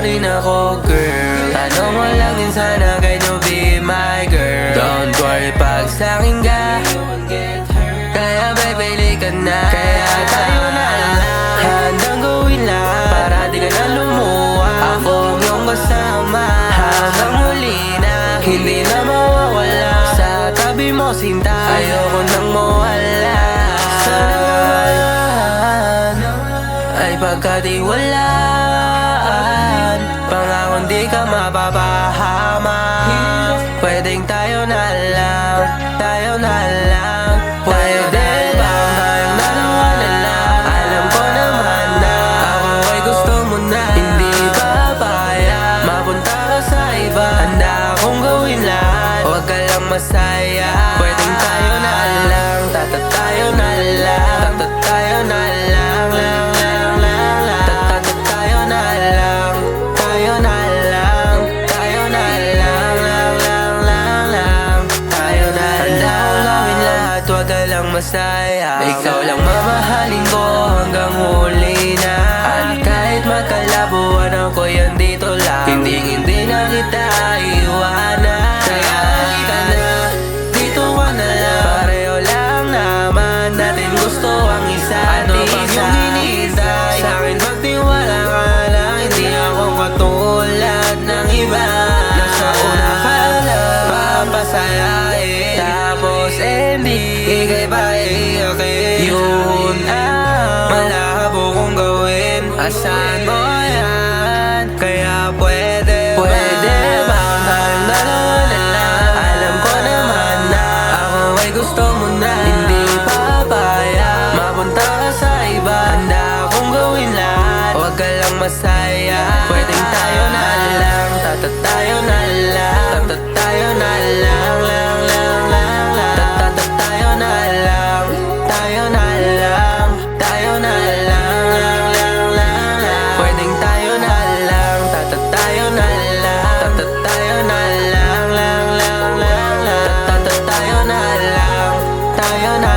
rin ako, girl. Tanong mo lang din sana, can you be my girl? Don't worry pag sa'kin ka, kaya pipili ka na. Kaya tayo na lang, handang gawin lahat para di ka na lumuha. Ako ang iyong kasama hanggang muli na, hindi na mawawala. Sa tabi mo sinta, ayoko nang mawala. Sanahan ay pagkatiwalaan, pangakong di ka mapapahamak. Pwedeng tayo na lang, tayo na lang. Pwede ba tayong dalawa na lang? Alam ko naman na ako ay gusto mo na. Hindi papayag mapunta ka sa iba. Handa akong gawin lahat, huwag ka lang masaya. Pwedeng tayo na lang, tayo na lang, tayo na lang, lang, lang, lang, lang. Tayo na lang, tayo na lang, tayo na lang, lang, lang, lang, lang. Tayo na lang, handa akong gawin lahat, huwag ka lang masaya. Ikaw lang mamahalin ko hanggang huli na. At kahit magkalabuan ako yan dito lang, hindi na kita iwanan. Kaya halika na, dito ka na lang. Pareho lang naman natin gusto ang isa't ano pa yung hinihintay? Sa'kin magtiwala ka lang, hindi ako katulad ng iba. Nasa una ka lang, papasayain, tapos hindi ika'y paiyakin. Yun ang malabo kong gawin, asan mo yan? Kaya pwede ba tayong dalawa na lang? Alam ko naman na ako ay gusto mo na. Hindi papayag mapunta ka sa iba. Handa akong gawin lahat, huwag ka lang masaya. Pwedeng tayo na lang, tayo na lang, tayo na lang, lang, lang, lang, lang. Tayo na lang, tayo na lang, tayo na lang, lang, lang, lang, lang. Pwedeng tayo na lang, tayo na lang, tayo na lang, lang, lang, lang, lang. Tayo na lang, tayo na